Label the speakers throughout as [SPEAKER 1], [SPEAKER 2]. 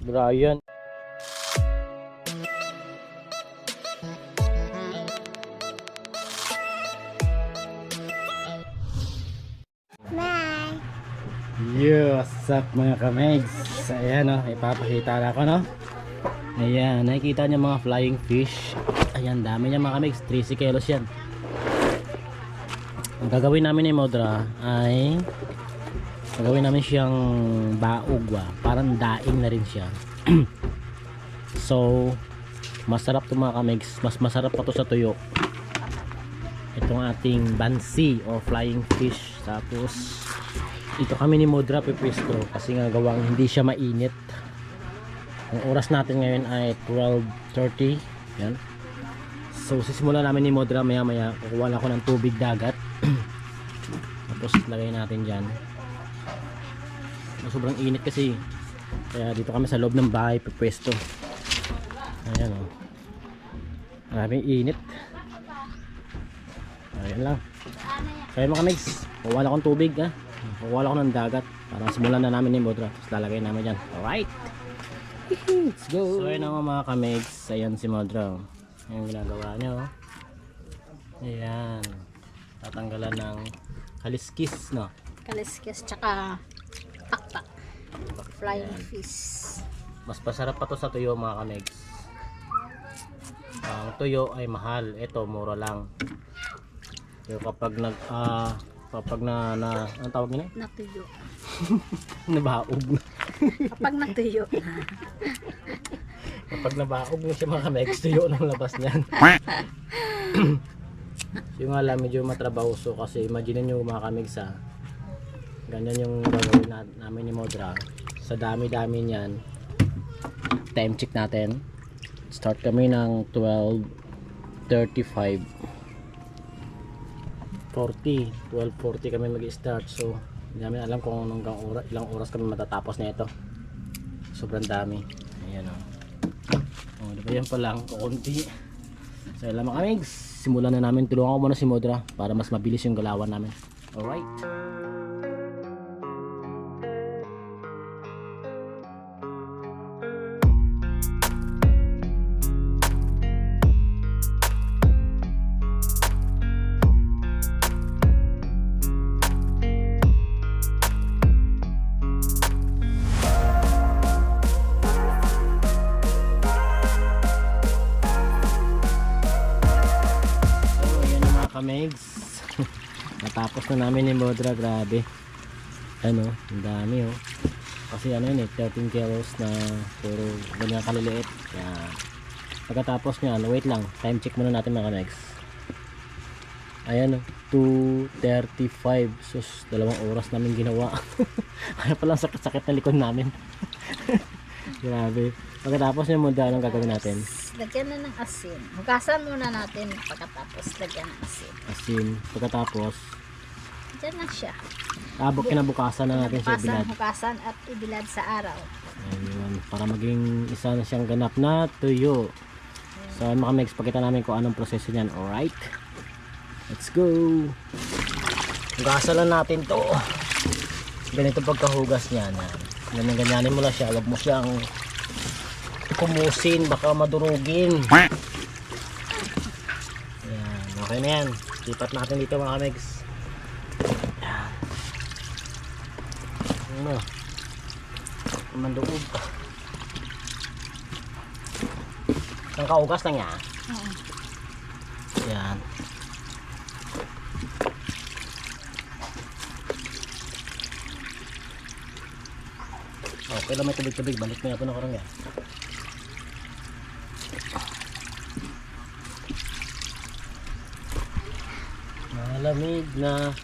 [SPEAKER 1] Brian.
[SPEAKER 2] Bye.
[SPEAKER 1] Yo, what's up mga kamegs? Ayan o, ipapakita na ako no. Ayan, nakikita niyo mga flying fish. Ayan, dami niya mga kamegs, 30 kilos yan. Ang gagawin namin ni Modra ay gagawin namin siyang baugwa, parang daing na rin siya. So masarap to mga kamegs, mas masarap pa to sa tuyo. Itong ating bansi o flying fish. Tapos ito kami ni Modra pipwesto kasi nga gawang hindi siya mainit. Ang oras natin ngayon ay 12:30. Yan. So sisimula namin ni Modra maya maya. Kukuha lang ako ng tubig dagat. Tapos lagay natin dyan. Sobrang init kasi, kaya dito kami sa loob ng bahay pipwesto. Ayan o, maraming init. Ayan lang. Kaya mga kamigs, kukuha lang akong tubig ha. Kukuha lang ako ng dagat para simulan na namin ni Modra. Tapos lalagay namin dyan. Alright, let's go. So ayan ako mga kamigs. Ayan si Modra. Ayan ginagawa nyo. Ayan, tatanggalan ng kaliskis no.
[SPEAKER 2] Kaliskis tsaka pakpak. Flying fish.
[SPEAKER 1] Mas pasarap pa to sa tuyo mga kamigs. Ang tuyo ay mahal, ito mura lang. Pero kapag anong tawag nila?
[SPEAKER 2] Natuyo.
[SPEAKER 1] Nabaog na.
[SPEAKER 2] Kapag natuyo.
[SPEAKER 1] Kapag nabaog na siya mga kamigs, tuyo ng labas niyan. Yung nga lang medyo matrabahoso kasi imagine nyo mga kamigs ha. Ganyan yung gagawin namin ni Modra. Sa dami-dami niyan, time check natin. Start kami ng 12:35. 12:40 kami mag-start. So hindi namin alam kung ilang oras kami matatapos na ito. Sobrang dami. Ayan o. Oh, diba yan pa lang, kukunti. So alam mga kamigs, simulan na namin. Tulungan ko muna si Modra para mas mabilis yung galawan namin. Alright. Kamigs. Natapos na namin ni Modra, grabe. Ano, ang dami oh. Kasi ano yun eh, 13 kilos na puro ganyan kaliliit. Yan. Pagkatapos nyan, wait lang, time check muna natin mga kamigs. Ayan oh, 2:35. Sus, 2 oras namin ginawa. Kaya palang sakit-sakit na likod namin. Grabe. Pagkatapos nyo Modra, anong gagawin natin?
[SPEAKER 2] Lagyan na ng asin. Hugasan muna natin pagkatapos lagyan ng asin.
[SPEAKER 1] Asin. Pagkatapos
[SPEAKER 2] Diyan na siya.
[SPEAKER 1] kinabukasan na natin siya bilad.
[SPEAKER 2] Hugasan at ibilad sa araw.
[SPEAKER 1] Ayun, para maging isa na siyang ganap na tuyo. So mga kamigs, pakita namin kung anong proseso niyan. Alright, let's go. Hugasan lang natin to. Ganito pagkahugas niyan. Ganyan-ganyanin mo lang siya. Huwag mo siyang kumusin, baka madurugin. Ayan, okay na yan. Lipat natin dito mga kamigs. Ayan. Ano? Manduog. Ang kaugas lang yan. Ayan. Okay lang, may tubig-tubig. Balik na ito na karang yan. Malamig na.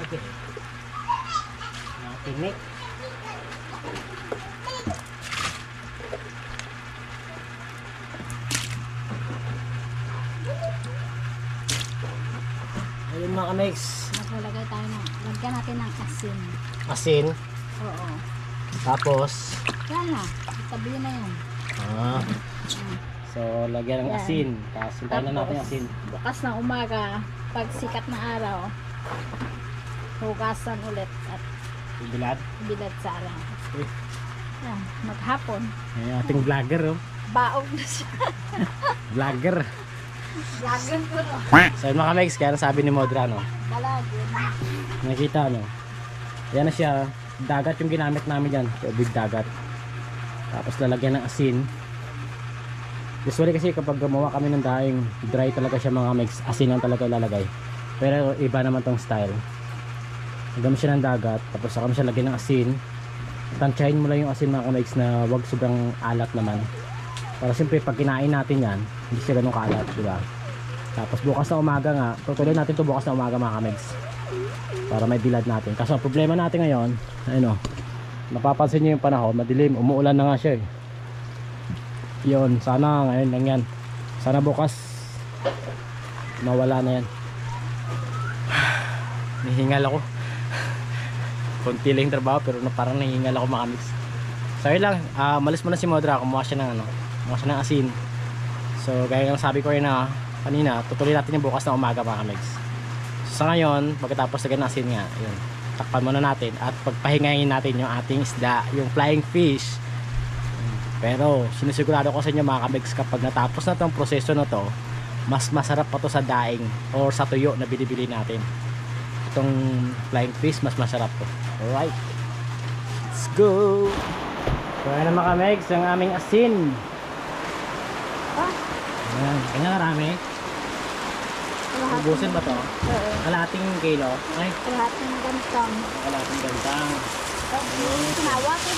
[SPEAKER 1] Okay. Natinik. Ayun mga kamigs.
[SPEAKER 2] Maglagay tayo ng, lagyan natin ng asin.
[SPEAKER 1] Asin.
[SPEAKER 2] Oo.
[SPEAKER 1] Tapos
[SPEAKER 2] Yan na. Itabi na yun.
[SPEAKER 1] so lagyan ng
[SPEAKER 2] Yan.
[SPEAKER 1] asin. Tapos hintayin na natin
[SPEAKER 2] Tapos,
[SPEAKER 1] asin.
[SPEAKER 2] bukas ng umaga, pag sikat na araw, Hugasan ulit at
[SPEAKER 1] Bilad.
[SPEAKER 2] bilad sa alam.
[SPEAKER 1] Eh.
[SPEAKER 2] Yan, maghapon.
[SPEAKER 1] Ay, ating vlogger oh.
[SPEAKER 2] Baog na siya.
[SPEAKER 1] Vlogger.
[SPEAKER 2] Lagan ko no.
[SPEAKER 1] So yun mga Megs, kaya sabi ni Modra no.
[SPEAKER 2] Balagin.
[SPEAKER 1] Nakita no. Yan na siya. Dagat yung ginamit namin dyan. Tubig dagat. Tapos lalagyan ng asin. Usually kasi kapag gumawa kami ng daing, dry talaga siya mga Megs. Asin lang talaga ilalagay. Pero iba naman tong style. Lagyan mo siya ng dagat. Tapos saka mo siya lagyan ng asin. Tansyahin mo lang yung asin mga Megs na wag sobrang alat naman. Para siyempre pag kinain natin yan, hindi siya ganun kaalat, diba? Tapos bukas na umaga nga, tutuloy natin to bukas na umaga mga Megs. Para may bilad natin. Kaso ang problema natin ngayon, ayun o, napapansin nyo yung panahon, madilim, umuulan na nga siya eh. Yun, sana ngayon lang yan. Sana bukas mawala na yan. Nahingal ako. Konti lang yung trabaho pero parang nahingal ako mga Megs. So yun lang, malis muna si Modra, kumuha siya ng ano, kumuha siya ng asin. So gaya ng sabi ko rin na kanina, tutuloy natin yung bukas na umaga mga Megs. So sa ngayon, pagkatapos lagyan ng asin nga, yun, takpan muna natin at pagpahingayin natin yung ating isda, yung flying fish. Pero sinisigurado ko sa inyo mga Megs, kapag natapos na tong proseso na to, mas masarap pa to sa daing or sa tuyo na binibili natin. Itong flying fish, mas masarap to. Alright, let's go! So ayan na mga Megs, ang aming asin. Ayan, kanya karami. Ubusin ba to?
[SPEAKER 2] Oo.
[SPEAKER 1] Kalating kilo. Ay,
[SPEAKER 2] Lahat ng gantong.
[SPEAKER 1] kalating gantang.
[SPEAKER 2] Sinawa ko.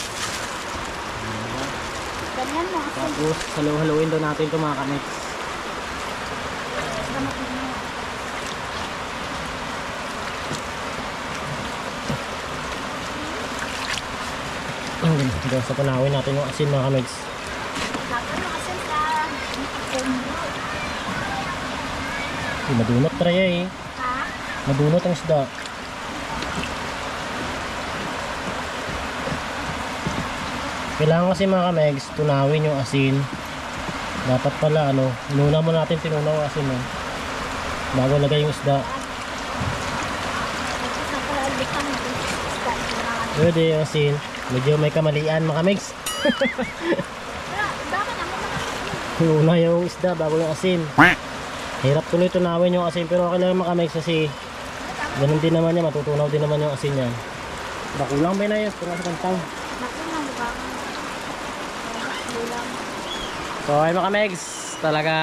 [SPEAKER 2] Ganyan mo.
[SPEAKER 1] Tapos halu-haluin daw natin ito mga Megs. Hanggang sa panawin natin yung asin mga Megs.
[SPEAKER 2] Lagan mo kasi sa kumbo.
[SPEAKER 1] Madunot traya eh.
[SPEAKER 2] Ha?
[SPEAKER 1] Madunot ang isda. Kailangan kasi mga Megs, tunawin yung asin. Dapat pala ano, inuna mo natin tinunaw ang asin eh, bago lagay yung isda.
[SPEAKER 2] Sa kalalikan mo.
[SPEAKER 1] Pwede yung asin. Medyo may kamalian mga Megs.
[SPEAKER 2] Dapat naman
[SPEAKER 1] Inuna yung isda bago yung asin. Hirap tuloy tunawin yung asin pero okay lang mga Megs kasi ganun din naman yan, matutunaw din naman yung asin yan. Bakulang ba na yun? Kung nasa kantang.
[SPEAKER 2] naku na mukha. Ulam.
[SPEAKER 1] So ay mga Megs, talaga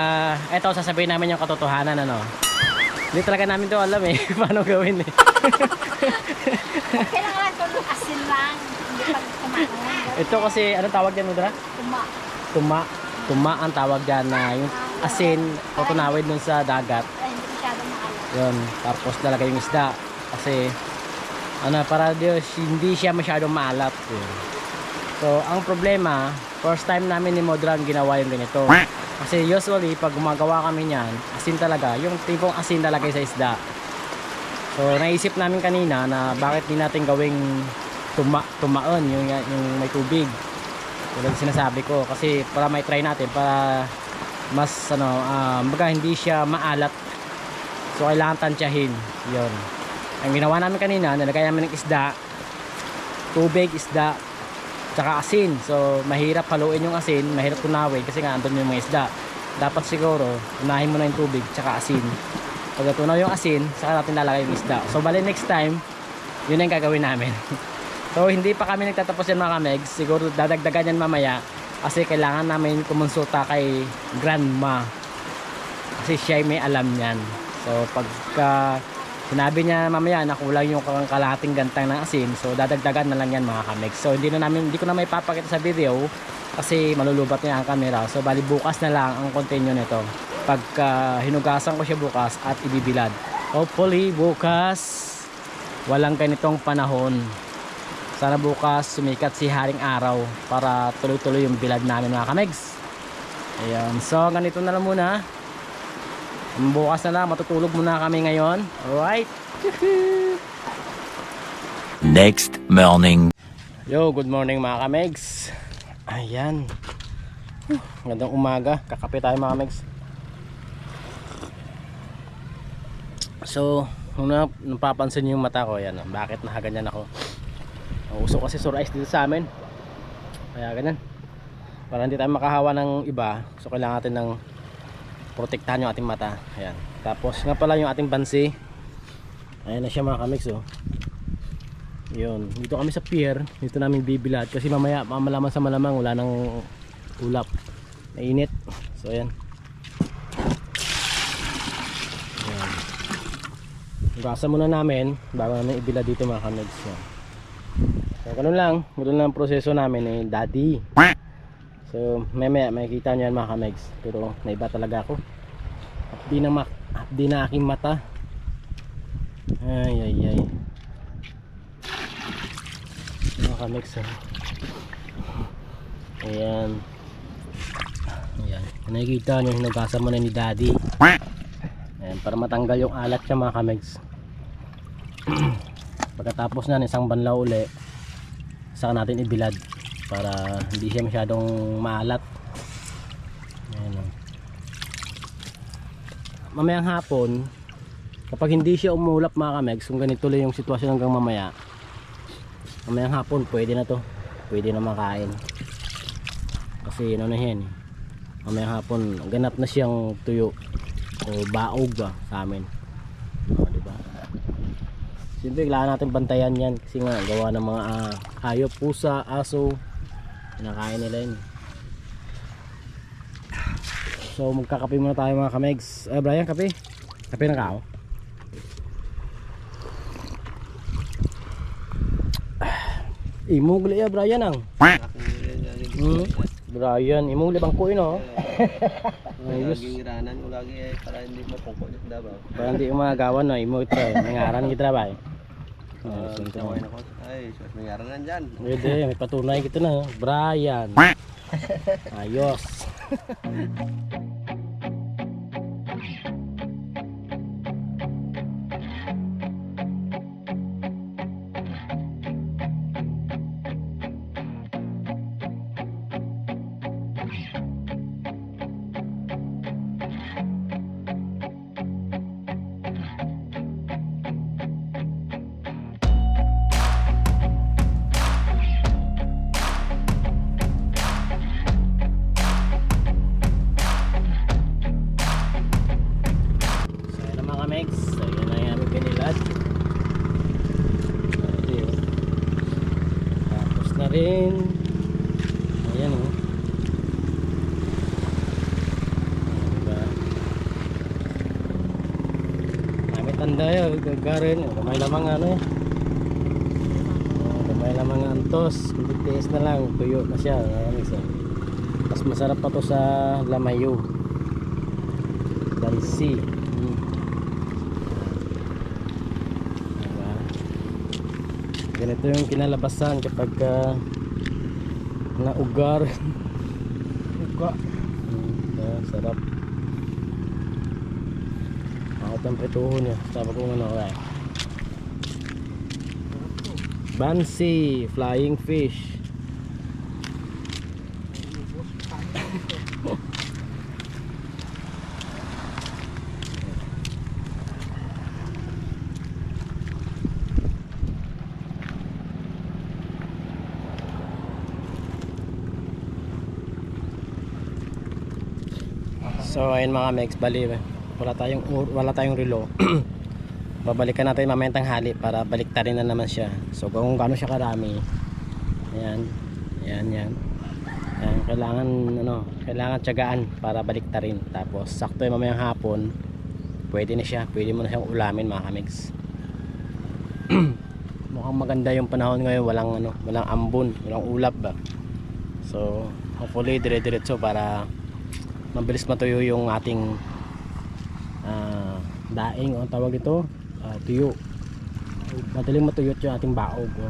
[SPEAKER 1] eto sasabihin namin yung katotohanan ano. Hindi talaga namin to alam eh paano gawin eh.
[SPEAKER 2] Kailangan ko ng asin lang. Hindi pag kumain.
[SPEAKER 1] Ito kasi anong tawag dyan Mudra?
[SPEAKER 2] Kuma.
[SPEAKER 1] Tuma ang tawag dyan na yung asin tutunawin dun sa dagat.
[SPEAKER 2] Ay, hindi masyado maalat.
[SPEAKER 1] Yun, tapos lalagay yung isda kasi ano para hindi siya masyadong maalat yun. So ang problema, first time namin ni Modra ang ginawa yung ganito kasi usually pag gumagawa kami niyan, asin talaga, yung tipong asin lalagay sa isda. So naisip namin kanina na bakit di natin gawing tumaon yung may tubig tulad sinasabi ko kasi para may try natin para mas ano baga hindi siya maalat. So kailangan tansyahin yun. Ang ginawa namin kanina, nilagay namin ng isda, tubig, isda, tsaka asin. So mahirap haluin yung asin, mahirap tunawin kasi nga andun yung mga isda. Dapat siguro unahin mo na yung tubig tsaka asin. Pag natunaw yung asin, saka natin lalagay yung isda. So bali next time, yun ang gagawin namin. So hindi pa kami nagtatapos yan mga Megs, siguro dadagdagan yan mamaya kasi kailangan namin kumonsulta kay grandma kasi siya may alam yan. So pagka sinabi niya mamaya na kulang yung kalahating gantang ng asin, so dadagdagan na lang yan mga Megs. So hindi ko na may papakita sa video kasi malulubat niya ang camera. So bali bukas na lang ang continue nito pagka hinugasan ko siya bukas at ibibilad. Hopefully bukas walang ganitong panahon. Sana bukas sumikat si haring araw para tuloy-tuloy yung bilad namin mga Megs. Ayan, so ganito na lang muna. Bukas na lang, matutulog muna kami ngayon. Alright.
[SPEAKER 3] Next morning.
[SPEAKER 1] Yo, good morning mga Megs. Ayan. Gandang umaga. Kakape tayo mga Megs. So Kung napapansin niyo yung mata ko, yan, bakit nakaganyan ako. Ang uso kasi sore eyes dito sa amin. Kaya ganyan. Para hindi tayo makahawa ng iba, so kailangan natin ng protektahan yung ating mata. Ayan. Tapos nga pala yung ating bansi. Ayan na siya mga kamigs, oh. Yun. Dito kami sa pier. Dito namin bibilad. Kasi mamaya, malaman sa malamang, wala nang ulap. Mainit. So ayan. Ayan. Hugasan muna namin bago namin ibilad dito mga kamigs. So ganun lang. Ganun lang ang proseso namin, daddy. So may makikita nyo yan mga kamegs. Pero naiba talaga ako. Di na aking mata. Ay. Mga kamegs, ayan. Ayan. Nakikita nyo, hinugasan mo na ni daddy. Ayan, para matanggal yung alat siya mga kamegs. Pagkatapos na isang banlaw uli, saka natin ibilad para hindi siya masyadong maalat. Ayan, oh. Mamayang hapon, kapag hindi siya umulap mga kamegs, kung ganito lang yung sitwasyon hanggang mamaya, mamayang hapon pwede na to, pwede na makain. Kasi ano na yan, mamayang hapon ganap na siyang tuyo o baog ba sa amin. Diba? Siyempre kailangan natin bantayan yan kasi nga gawa ng mga hayop, pusa, aso, kinakain nila yun. So magkakape muna tayo mga kamegs. Brian, kape? Kape na kao? Imugli ya Brian ang. Brian, imugli bang ko ino? Ayos.
[SPEAKER 4] Laging iranan mo lagi para hindi mapungkot yung dabaw.
[SPEAKER 1] Para hindi umagawan no, imo ito. Nangaran kita ba?
[SPEAKER 4] Sawain ako. Ay, sus nangaranan dyan.
[SPEAKER 1] Pwede, may patunay kita na. Brian. Ayos. Rin. Ayan oh. Diba? Kami tanda yun, gagarin. Gamay lamang ano eh. Gamay lamang antos. Hindi tiis na lang, tuyo na siya. Mas masarap pa to sa lamayo. Bansi. Ganito yung kinalabasan kapag naugar. Uga. Sarap. Ako ang pretuho niya. Sabi ko ano kaya. Bansi, flying fish. So ayun mga megs, bali wala tayong relo. Babalikan natin mamayang tanghali para baliktarin na naman siya. So kung gaano siya karami. Ayan. Kailangan tiyagaan para baliktarin. Tapos sakto yung mamayang hapon, pwede na siya. Pwede mo na siyang ulamin mga megs. Mukhang maganda yung panahon ngayon, walang ambon, walang ulap ba. So hopefully dire-diretso para mabilis matuyo yung ating daing o tawag ito, tuyo. Madaling matuyot yung ating baog o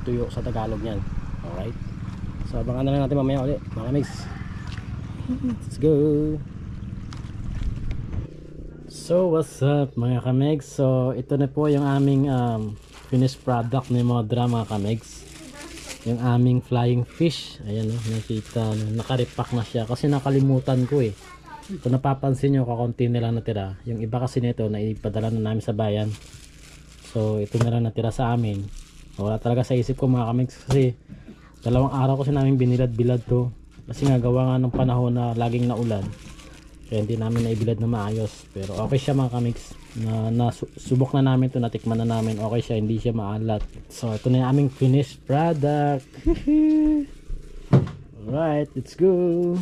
[SPEAKER 1] tuyo sa Tagalog niyan. Alright, so abangan na lang natin mamaya ulit mga mix. Let's go. So what's up mga kamegs, so ito na po yung aming finished product ni Modra mga kamegs, yung aming flying fish. Ayan o, nakita, nakaripak na siya kasi nakalimutan ko eh. Kung napapansin nyo, kakunti na lang natira. Yung iba kasi nito na ipadala na namin sa bayan. So ito na lang natira sa amin. Wala talaga sa isip ko mga kamigs kasi 2 araw kasi namin binilad-bilad to. Kasi nga gawa nga ng panahon na laging naulan. Kaya hindi namin naibilad na maayos. Pero okay siya mga kamigs. Subok na namin to, natikman na namin. Okay siya, hindi siya maalat. So ito na yung aming finished product. Alright, let's go.